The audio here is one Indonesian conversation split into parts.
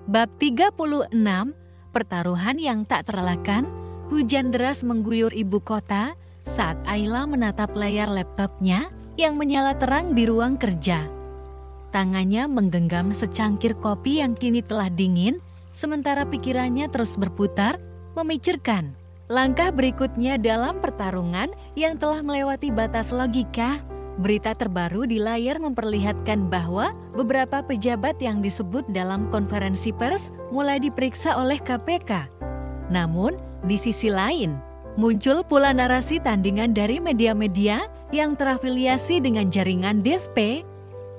Bab 36, pertaruhan yang tak terelakkan. Hujan deras mengguyur ibu kota saat Ayla menatap layar laptopnya yang menyala terang di ruang kerja. Tangannya menggenggam secangkir kopi yang kini telah dingin, sementara pikirannya terus berputar, memikirkan langkah berikutnya dalam pertarungan yang telah melewati batas logika. Berita terbaru di layar memperlihatkan bahwa beberapa pejabat yang disebut dalam konferensi pers mulai diperiksa oleh KPK. Namun, di sisi lain, muncul pula narasi tandingan dari media-media yang terafiliasi dengan jaringan DSP.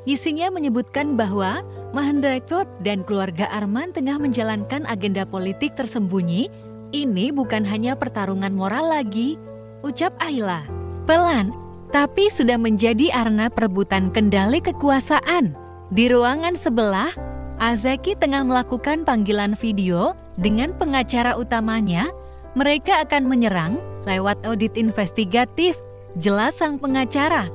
Isinya menyebutkan bahwa Mahendra dan keluarga Arman tengah menjalankan agenda politik tersembunyi. Ini bukan hanya pertarungan moral lagi, ucap Ayla. Pelan, tapi sudah menjadi arena perebutan kendali kekuasaan. Di ruangan sebelah, Azaki tengah melakukan panggilan video dengan pengacara utamanya. Mereka akan menyerang lewat audit investigatif. Jelas sang pengacara,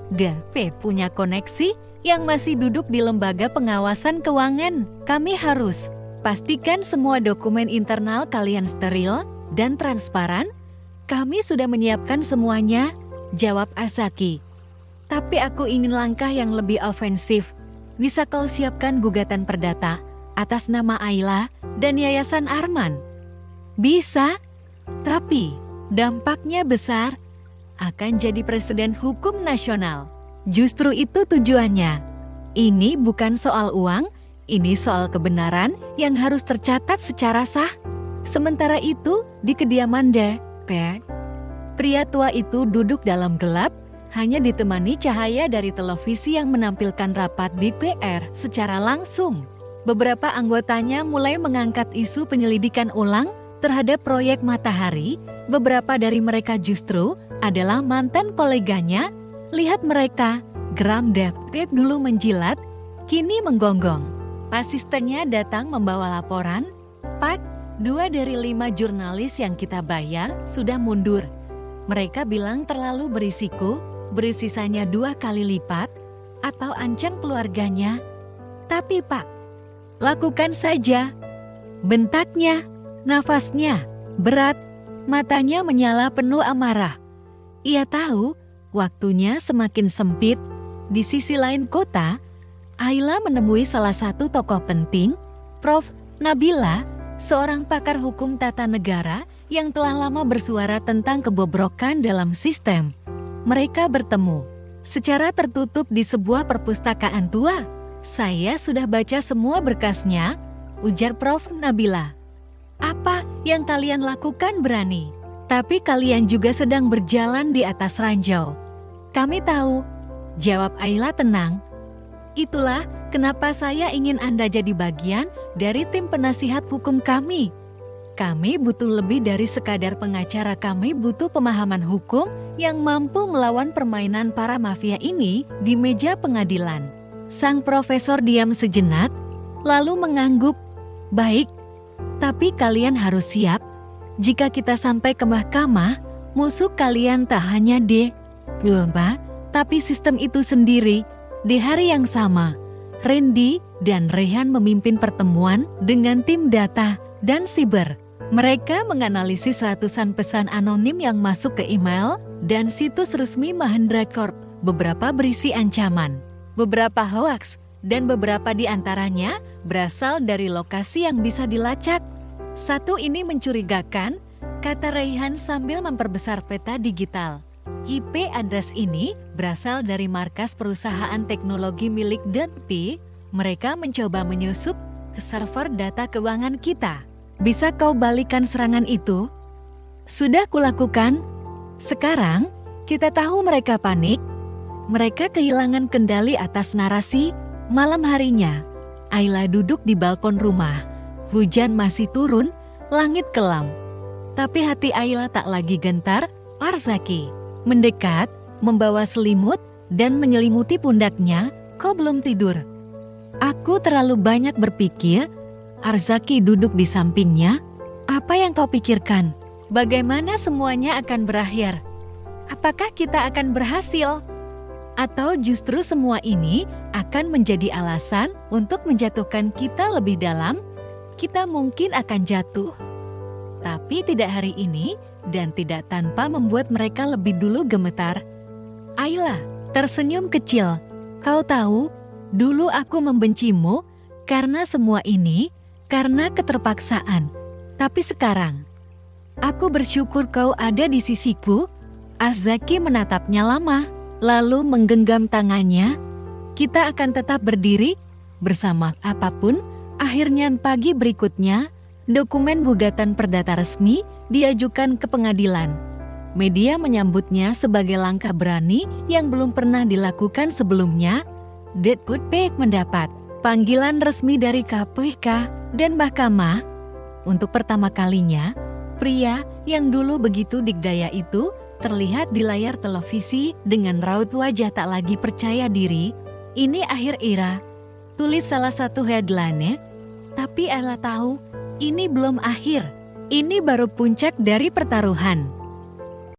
DP punya koneksi yang masih duduk di lembaga pengawasan keuangan. Kami harus pastikan semua dokumen internal kalian steril dan transparan. Kami sudah menyiapkan semuanya, jawab Azaki. Tapi aku ingin langkah yang lebih ofensif. Bisa kau siapkan gugatan perdata atas nama Ayla dan Yayasan Arman? Bisa, tapi dampaknya besar, akan jadi presiden hukum nasional. Justru itu tujuannya. Ini bukan soal uang, ini soal kebenaran yang harus tercatat secara sah. Sementara itu, di kediaman DP, pria tua itu duduk dalam gelap, hanya ditemani cahaya dari televisi yang menampilkan rapat DPR secara langsung. Beberapa anggotanya mulai mengangkat isu penyelidikan ulang terhadap proyek Matahari. Beberapa dari mereka justru adalah mantan koleganya. Lihat mereka, geram DPR dulu menjilat, kini menggonggong. Asistennya datang membawa laporan. Pak, 2 dari 5 jurnalis yang kita bayar sudah mundur. Mereka bilang terlalu berisiko, beri sisanya 2 kali lipat, atau ancam keluarganya. Tapi Pak, lakukan saja. Bentaknya, nafasnya berat, matanya menyala penuh amarah. Ia tahu waktunya semakin sempit. Di sisi lain kota, Ayla menemui salah satu tokoh penting, Prof. Nabila, seorang pakar hukum tata negara yang telah lama bersuara tentang kebobrokan dalam sistem. Mereka bertemu secara tertutup di sebuah perpustakaan tua. Saya sudah baca semua berkasnya, ujar Prof. Nabila. Apa yang kalian lakukan berani, tapi kalian juga sedang berjalan di atas ranjau. Kami tahu, jawab Ayla tenang. Itulah kenapa saya ingin Anda jadi bagian dari tim penasihat hukum kami. Kami butuh lebih dari sekadar pengacara, kami butuh pemahaman hukum yang mampu melawan permainan para mafia ini di meja pengadilan. Sang profesor diam sejenak, lalu mengangguk. Baik, tapi kalian harus siap. Jika kita sampai ke mahkamah, musuh kalian tak hanya Pak, tapi sistem itu sendiri. Di hari yang sama, Randy dan Rehan memimpin pertemuan dengan tim data dan siber. Mereka menganalisis ratusan pesan anonim yang masuk ke email dan situs resmi Mahendra Corp. Beberapa berisi ancaman, beberapa hoaks, dan beberapa di antaranya berasal dari lokasi yang bisa dilacak. Satu ini mencurigakan, kata Rehan sambil memperbesar peta digital. IP address ini berasal dari markas perusahaan teknologi milik DP. Mereka mencoba menyusup ke server data keuangan kita. Bisa kau balikan serangan itu? Sudah kulakukan. Sekarang, kita tahu mereka panik. Mereka kehilangan kendali atas narasi. Malam harinya, Ayla duduk di balkon rumah. Hujan masih turun, langit kelam. Tapi hati Ayla tak lagi gentar. Azaki mendekat, membawa selimut, dan menyelimuti pundaknya. Kau belum tidur? Aku terlalu banyak berpikir. Azaki duduk di sampingnya. Apa yang kau pikirkan? Bagaimana semuanya akan berakhir? Apakah kita akan berhasil? Atau justru semua ini akan menjadi alasan untuk menjatuhkan kita lebih dalam? kita mungkin akan jatuh. Tapi tidak hari ini dan tidak tanpa membuat mereka lebih dulu gemetar. Ayla tersenyum kecil. Kau tahu, dulu aku membencimu karena semua ini, karena keterpaksaan. Tapi sekarang, aku bersyukur kau ada di sisiku. Azaki menatapnya lama, lalu menggenggam tangannya. Kita akan tetap berdiri bersama apapun. Akhirnya pagi berikutnya, dokumen gugatan perdata resmi diajukan ke pengadilan. Media menyambutnya sebagai langkah berani yang belum pernah dilakukan sebelumnya. Deadwood Peak mendapat panggilan resmi dari KPK dan mahkamah. Untuk pertama kalinya, pria yang dulu begitu dikdaya itu terlihat di layar televisi dengan raut wajah tak lagi percaya diri. Ini akhir era, tulis salah satu headline-nya. Tapi Ayla tahu, ini belum akhir. Ini baru puncak dari pertaruhan.